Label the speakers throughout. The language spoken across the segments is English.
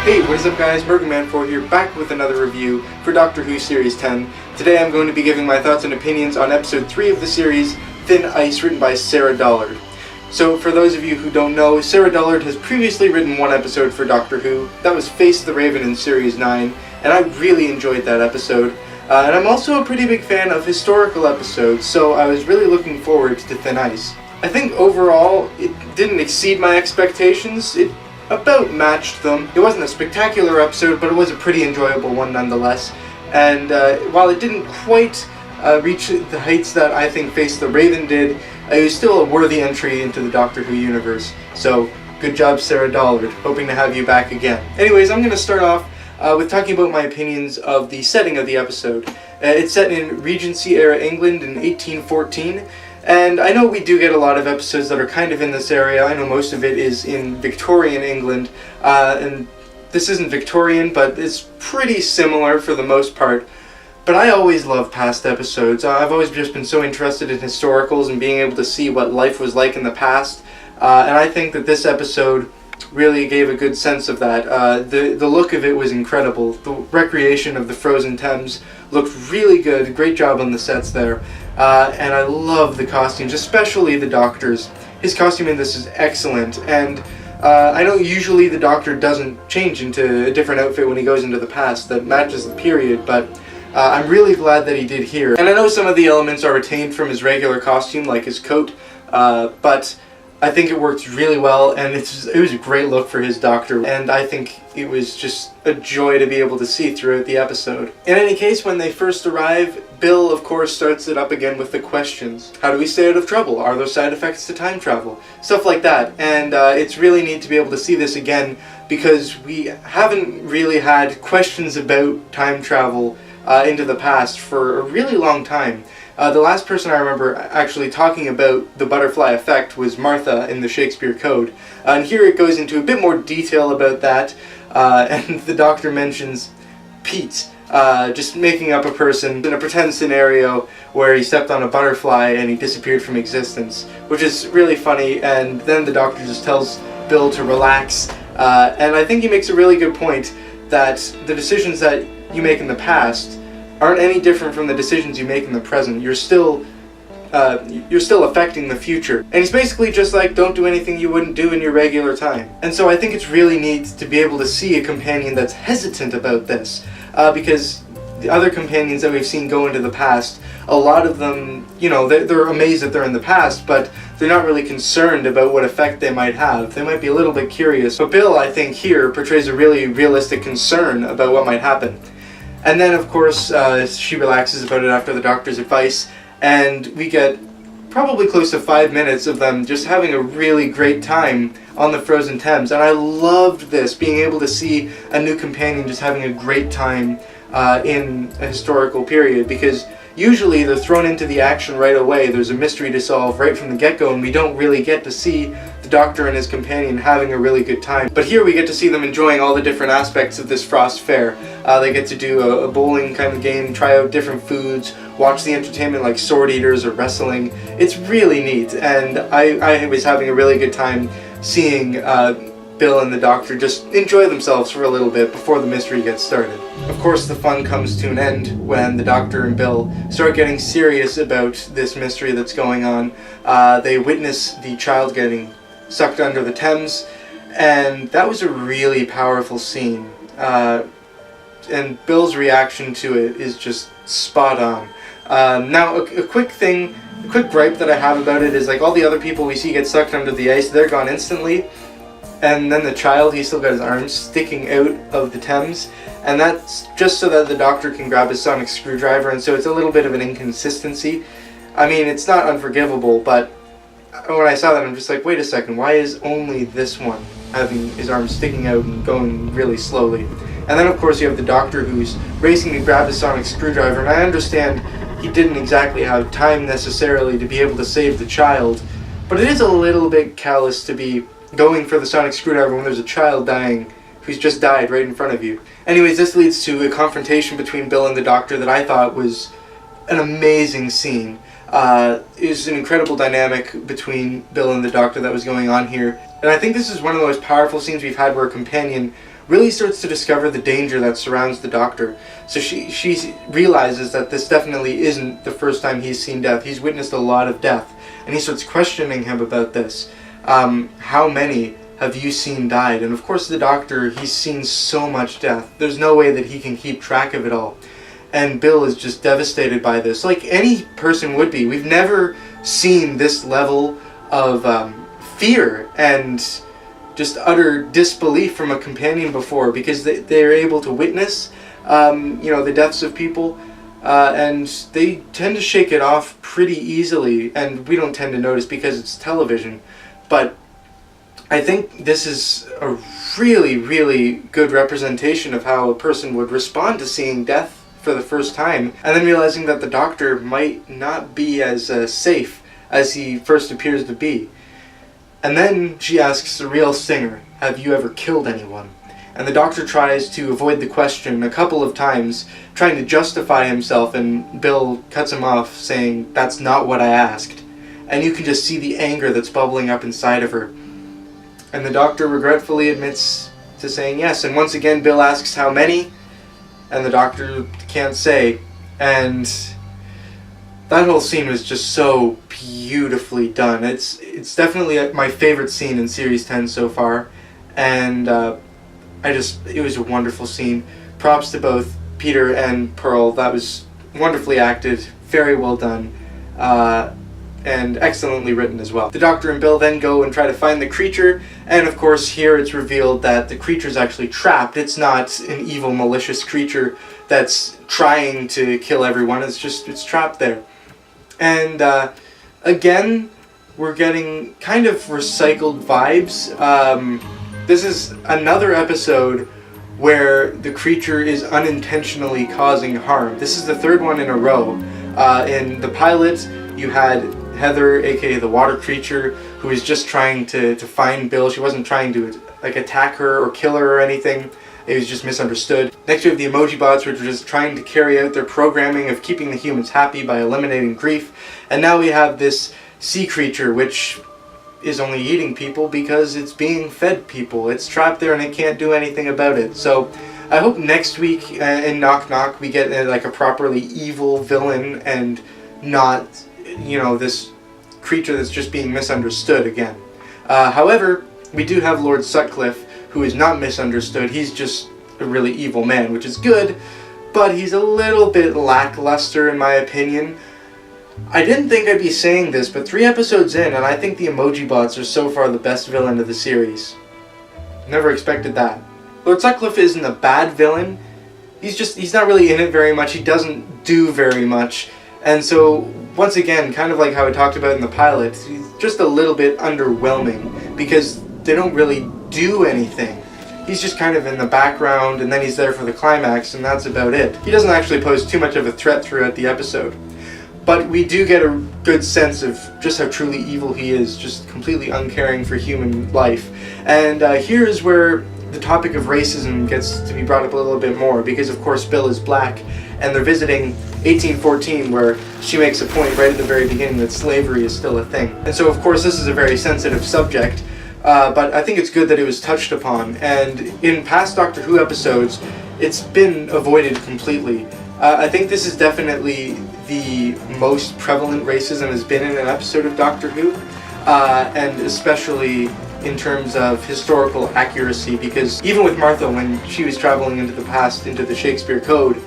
Speaker 1: Hey, what is up guys, Murgaman4 here, back with another review for Doctor Who Series 10. Today I'm going to be giving my thoughts and opinions on episode 3 of the series, Thin Ice, written by Sarah Dollard. So for those of you who don't know, Sarah Dollard has previously written one episode for Doctor Who. That was Face the Raven in Series 9, and I really enjoyed that episode. And I'm also a pretty big fan of historical episodes, so I was really looking forward to Thin Ice. I think overall, it didn't exceed my expectations. It about matched them. It wasn't a spectacular episode, but it was a pretty enjoyable one nonetheless. And while it didn't quite reach the heights that I think Face the Raven did, it was still a worthy entry into the Doctor Who universe. So, good job Sarah Dollard. Hoping to have you back again. Anyways, I'm going to start off with talking about my opinions of the setting of the episode. It's set in Regency-era England in 1814. And I know we do get a lot of episodes that are kind of in this area. I know most of it is in Victorian England, and this isn't Victorian, but it's pretty similar for the most part. But I always love past episodes. I've always just been so interested in historicals and being able to see what life was like in the past. And I think that this episode really gave a good sense of that. The look of it was incredible. The recreation of the frozen Thames looked really good. Great job on the sets there. And I love the costumes, especially the Doctor's. His costume in this is excellent, and I know usually the Doctor doesn't change into a different outfit when he goes into the past that matches the period, but I'm really glad that he did here. And I know some of the elements are retained from his regular costume, like his coat, but I think it works really well, and it was a great look for his Doctor, and I think it was just a joy to be able to see throughout the episode. In any case, when they first arrive, Bill, of course, starts it up again with the questions. How do we stay out of trouble? Are there side effects to time travel? Stuff like that, and it's really neat to be able to see this again, because we haven't really had questions about time travel into the past for a really long time. The last person I remember actually talking about the butterfly effect was Martha in the Shakespeare Code. And here it goes into a bit more detail about that, and the Doctor mentions Pete, just making up a person in a pretend scenario where he stepped on a butterfly and he disappeared from existence, which is really funny, and then the Doctor just tells Bill to relax, and I think he makes a really good point that the decisions that you make in the past aren't any different from the decisions you make in the present. You're still affecting the future. And he's basically just like, don't do anything you wouldn't do in your regular time. And so I think it's really neat to be able to see a companion that's hesitant about this, because the other companions that we've seen go into the past, a lot of them, you know, they're amazed that they're in the past, but they're not really concerned about what effect they might have. They might be a little bit curious. But Bill, I think, here portrays a really realistic concern about what might happen. And then, of course, she relaxes about it after the Doctor's advice, and we get probably close to 5 minutes of them just having a really great time on the frozen Thames. And I loved this, being able to see a new companion just having a great time in a historical period, because usually they're thrown into the action right away. There's a mystery to solve right from the get-go, and we don't really get to see the Doctor and his companion having a really good time. But here we get to see them enjoying all the different aspects of this Frost Fair. They get to do a bowling kind of game, try out different foods, watch the entertainment like sword eaters or wrestling. It's really neat, and I was having a really good time seeing Bill and the Doctor just enjoy themselves for a little bit before the mystery gets started. Of course, the fun comes to an end when the Doctor and Bill start getting serious about this mystery that's going on. They witness the child getting sucked under the Thames, and that was a really powerful scene. And Bill's reaction to it is just spot on. Now, a quick gripe that I have about it is, like, all the other people we see get sucked under the ice, they're gone instantly. And then the child, he's still got his arms sticking out of the Thames, and that's just so that the Doctor can grab his sonic screwdriver, and so it's a little bit of an inconsistency. I mean, it's not unforgivable, but when I saw that, I'm just like, wait a second, why is only this one having his arms sticking out and going really slowly? And then, of course, you have the Doctor who's racing to grab his sonic screwdriver, and I understand he didn't exactly have time necessarily to be able to save the child, but it is a little bit callous to be going for the sonic screwdriver when there's a child dying who's just died right in front of you. Anyways, this leads to a confrontation between Bill and the Doctor that I thought was an amazing scene. It was an incredible dynamic between Bill and the Doctor that was going on here. And I think this is one of the most powerful scenes we've had where a companion really starts to discover the danger that surrounds the Doctor. So she realizes that this definitely isn't the first time he's seen death. He's witnessed a lot of death, and he starts questioning him about this. How many have you seen died? And of course the Doctor, he's seen so much death. There's no way that he can keep track of it all. And Bill is just devastated by this, like any person would be. We've never seen this level of fear and just utter disbelief from a companion before, because they're able to witness the deaths of people, and they tend to shake it off pretty easily, and we don't tend to notice because it's television. But I think this is a really, really good representation of how a person would respond to seeing death for the first time, and then realizing that the Doctor might not be as safe as he first appears to be. And then she asks the real stinger, have you ever killed anyone? And the Doctor tries to avoid the question a couple of times, trying to justify himself, and Bill cuts him off, saying, that's not what I asked. And you can just see the anger that's bubbling up inside of her. And the Doctor regretfully admits to saying yes, and once again Bill asks how many, and the Doctor can't say. And that whole scene was just so beautifully done. It's definitely my favorite scene in Series 10 so far, and it was a wonderful scene. Props to both Peter and Pearl. That was wonderfully acted, very well done, and excellently written as well. The Doctor and Bill then go and try to find the creature, and of course here it's revealed that the creature's actually trapped. It's not an evil, malicious creature that's trying to kill everyone. It's trapped there. And again, we're getting kind of recycled vibes. This is another episode where the creature is unintentionally causing harm. This is the third one in a row. In the pilot, you had Heather, aka the water creature, who was just trying to find Bill. She wasn't trying to attack her or kill her or anything. It was just misunderstood. Next we have the emoji bots, which are just trying to carry out their programming of keeping the humans happy by eliminating grief. And now we have this sea creature, which is only eating people because it's being fed people. It's trapped there and it can't do anything about it. So I hope next week in Knock Knock we get a properly evil villain and not, this creature that's just being misunderstood again. However, we do have Lord Sutcliffe, who is not misunderstood. He's just a really evil man, which is good, but he's a little bit lackluster in my opinion. I didn't think I'd be saying this, but 3 episodes in, and I think the emoji bots are so far the best villain of the series. Never expected that. Lord Sutcliffe isn't a bad villain. He's not really in it very much. He doesn't do very much. And so, once again, kind of like how I talked about in the pilot, he's just a little bit underwhelming because they don't really do anything. He's just kind of in the background, and then he's there for the climax, and that's about it. He doesn't actually pose too much of a threat throughout the episode. But we do get a good sense of just how truly evil he is, just completely uncaring for human life. And here is where the topic of racism gets to be brought up a little bit more, because of course Bill is black, and they're visiting 1814, where she makes a point right at the very beginning that slavery is still a thing. And so of course this is a very sensitive subject, but I think it's good that it was touched upon, and in past Doctor Who episodes it's been avoided completely. I think this is definitely the most prevalent racism has been in an episode of Doctor Who, and especially in terms of historical accuracy, because even with Martha, when she was traveling into the past, into the Shakespeare Code,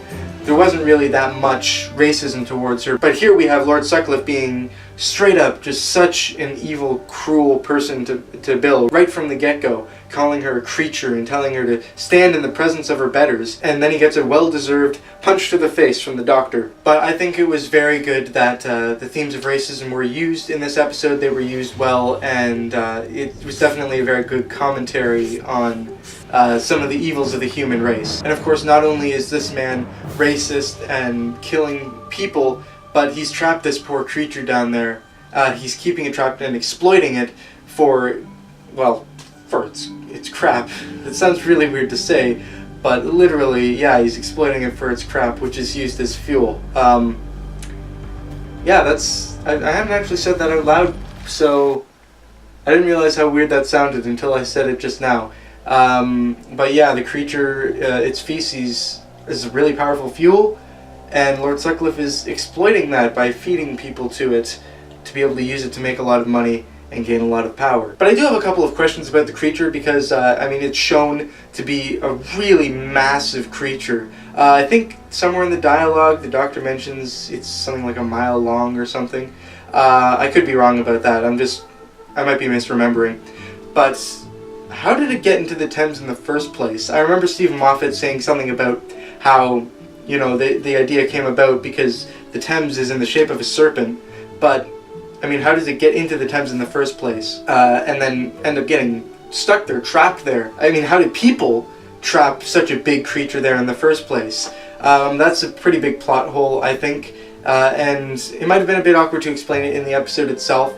Speaker 1: there wasn't really that much racism towards her. But here we have Lord Sutcliffe being straight up just such an evil, cruel person to Bill, right from the get-go, calling her a creature and telling her to stand in the presence of her betters, and then he gets a well-deserved punch to the face from the Doctor. But I think it was very good that the themes of racism were used in this episode. They were used well, and it was definitely a very good commentary on some of the evils of the human race. And of course, not only is this man racist and killing people, but he's trapped this poor creature down there. He's keeping it trapped and exploiting it for its crap. It sounds really weird to say, but literally, yeah, he's exploiting it for its crap, which is used as fuel. I haven't actually said that out loud, so I didn't realize how weird that sounded until I said it just now. But yeah, the creature, its feces is a really powerful fuel, and Lord Sutcliffe is exploiting that by feeding people to it to be able to use it to make a lot of money and gain a lot of power. But I do have a couple of questions about the creature because, I mean, it's shown to be a really massive creature. I think somewhere in the dialogue the Doctor mentions it's something like a mile long or something. I could be wrong about that. I might be misremembering. But how did it get into the Thames in the first place? I remember Stephen Moffat saying something about how, you know, the idea came about because the Thames is in the shape of a serpent, but I mean, how does it get into the Thames in the first place? And then end up getting stuck there, trapped there? I mean, how did people trap such a big creature there in the first place? That's a pretty big plot hole, I think. And it might have been a bit awkward to explain it in the episode itself,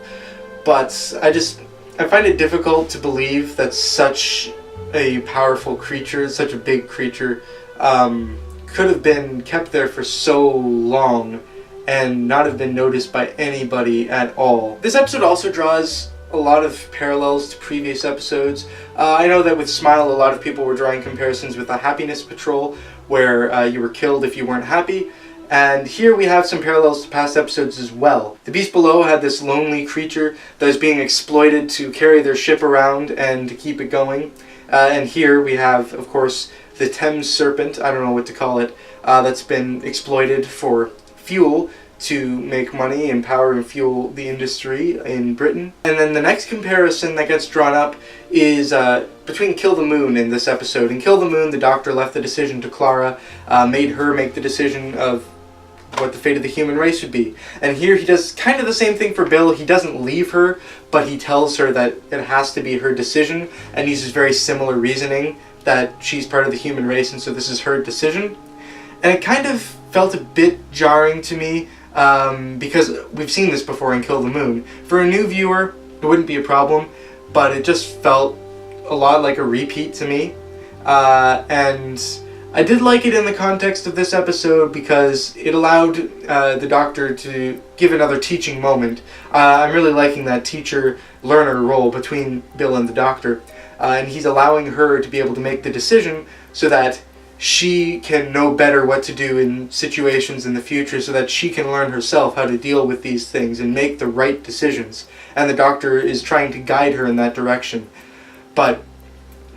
Speaker 1: but I find it difficult to believe that such a powerful creature, such a big creature, could have been kept there for so long and not have been noticed by anybody at all. This episode also draws a lot of parallels to previous episodes. I know that with Smile, a lot of people were drawing comparisons with the Happiness Patrol, where you were killed if you weren't happy. And here we have some parallels to past episodes as well. The Beast Below had this lonely creature that was being exploited to carry their ship around and to keep it going. And here we have, of course, the Thames Serpent, I don't know what to call it, that's been exploited for fuel to make money and power and fuel the industry in Britain. And then the next comparison that gets drawn up is between Kill the Moon in this episode. In Kill the Moon, the Doctor left the decision to Clara, made her make the decision of what the fate of the human race would be. And here he does kind of the same thing for Bill. He doesn't leave her, but he tells her that it has to be her decision, and uses very similar reasoning that she's part of the human race and so this is her decision. And it kind of felt a bit jarring to me, because we've seen this before in Kill the Moon. For a new viewer, it wouldn't be a problem, but it just felt a lot like a repeat to me. And I did like it in the context of this episode because it allowed the Doctor to give another teaching moment. I'm really liking that teacher-learner role between Bill and the Doctor. And he's allowing her to be able to make the decision so that she can know better what to do in situations in the future, so that she can learn herself how to deal with these things and make the right decisions. And the Doctor is trying to guide her in that direction. But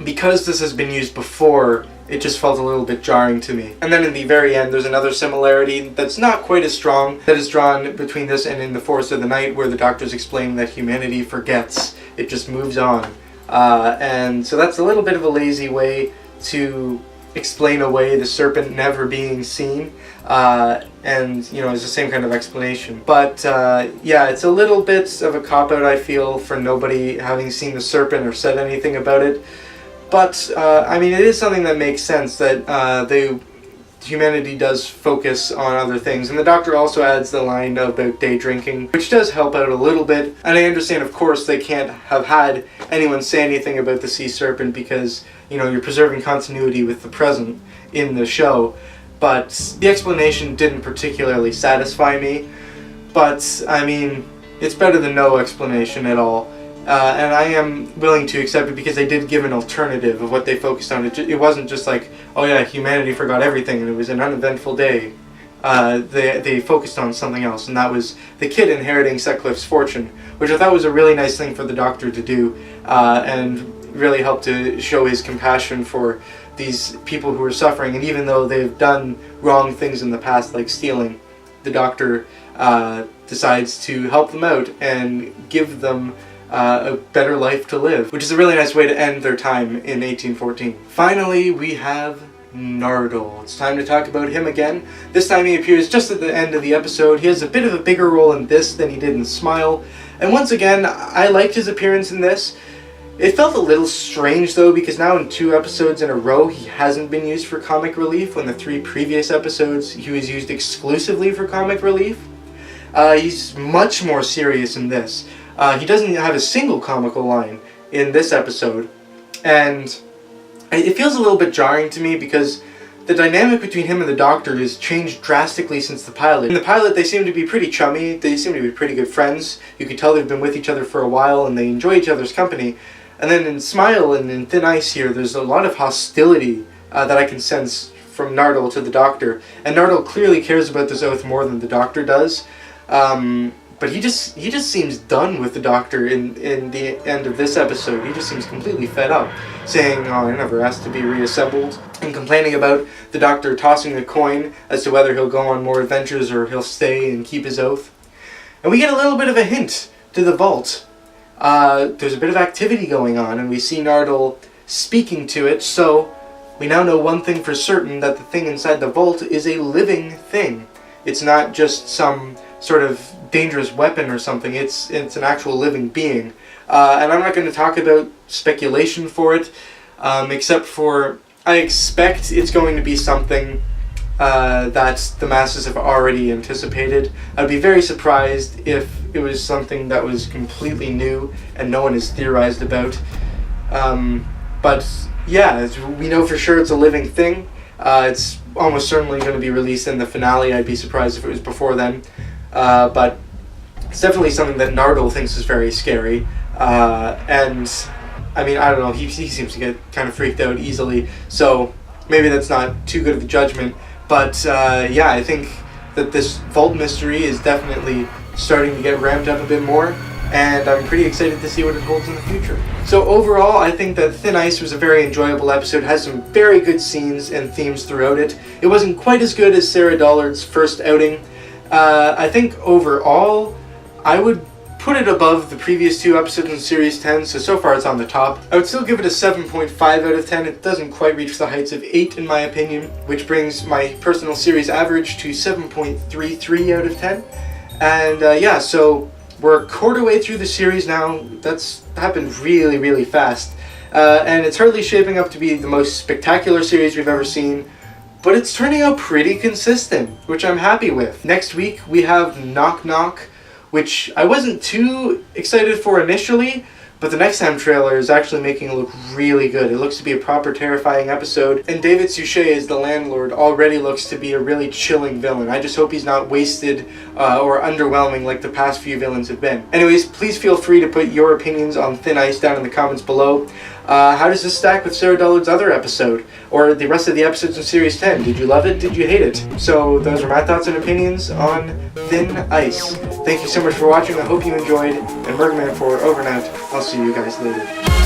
Speaker 1: because this has been used before, it just felt a little bit jarring to me. And then in the very end, there's another similarity that's not quite as strong that is drawn between this and in The Forest of the Night, where the Doctor's explaining that humanity forgets. It just moves on. And so that's a little bit of a lazy way to explain away the serpent never being seen, and you know, it's the same kind of explanation. But yeah, it's a little bit of a cop-out, I feel, for nobody having seen the serpent or said anything about it. But I mean, it is something that makes sense that humanity does focus on other things. And the Doctor also adds the line about day drinking, which does help out a little bit. And I understand, of course, they can't have had anyone say anything about the sea serpent because, you know, you're preserving continuity with the present in the show. But the explanation didn't particularly satisfy me. But, I mean, it's better than no explanation at all. And I am willing to accept it because they did give an alternative of what they focused on. It wasn't just like, oh yeah, humanity forgot everything and it was an uneventful day. They focused on something else, and that was the kid inheriting Sutcliffe's fortune, which I thought was a really nice thing for the Doctor to do, and really helped to show his compassion for these people who are suffering. And even though they've done wrong things in the past, like stealing, the Doctor decides to help them out and give them a better life to live, which is a really nice way to end their time in 1814. Finally, we have Nardole. It's time to talk about him again. This time he appears just at the end of the episode. He has a bit of a bigger role in this than he did in Smile, and once again, I liked his appearance in this. It felt a little strange though, because now in 2 episodes in a row he hasn't been used for comic relief, when the 3 previous episodes he was used exclusively for comic relief. He's much more serious in this. He doesn't have a single comical line in this episode, and it feels a little bit jarring to me because the dynamic between him and the Doctor has changed drastically since the pilot. In the pilot, they seem to be pretty chummy, they seem to be pretty good friends. You can tell they've been with each other for a while and they enjoy each other's company. And then in Smile and in Thin Ice here, there's a lot of hostility that I can sense from Nardole to the Doctor. And Nardole clearly cares about this oath more than the Doctor does. But he just seems done with the Doctor in the end of this episode. He just seems completely fed up, saying, "Oh, I never asked to be reassembled," and complaining about the Doctor tossing a coin as to whether he'll go on more adventures or he'll stay and keep his oath. And we get a little bit of a hint to the vault. There's a bit of activity going on, and we see Nardole speaking to it, so we now know one thing for certain, that the thing inside the vault is a living thing. It's not just some sort of dangerous weapon or something. It's an actual living being. And I'm not going to talk about speculation for it, except for I expect it's going to be something that the masses have already anticipated. I'd be very surprised if it was something that was completely new and no one has theorized about. But yeah, we know for sure it's a living thing. It's almost certainly going to be released in the finale. I'd be surprised if it was before then. But it's definitely something that Nardole thinks is very scary. And I mean, I don't know, he seems to get kind of freaked out easily, so maybe that's not too good of a judgment. But yeah, I think that this vault mystery is definitely starting to get ramped up a bit more, and I'm pretty excited to see what it holds in the future. So overall, I think that Thin Ice was a very enjoyable episode, has some very good scenes and themes throughout it. It wasn't quite as good as Sarah Dollard's first outing. I think overall, I would put it above the previous two episodes in Series 10, so far it's on the top. I would still give it a 7.5 out of 10. It doesn't quite reach the heights of 8 in my opinion, which brings my personal series average to 7.33 out of 10. And yeah, so we're a quarter way through the series now. That's happened really, really fast. And it's hardly shaping up to be the most spectacular series we've ever seen, but it's turning out pretty consistent, which I'm happy with. Next week we have Knock Knock, which I wasn't too excited for initially, but the Next Time trailer is actually making it look really good. It looks to be a proper terrifying episode, and David Suchet as the landlord already looks to be a really chilling villain. I just hope he's not wasted or underwhelming like the past few villains have been. Anyways, please feel free to put your opinions on Thin Ice down in the comments below. How does this stack with Sarah Dollard's other episode? Or the rest of the episodes in Series 10? Did you love it? Did you hate it? So those are my thoughts and opinions on Thin Ice. Thank you so much for watching. I hope you enjoyed. And Murgaman4 over and out. I'll see you guys later.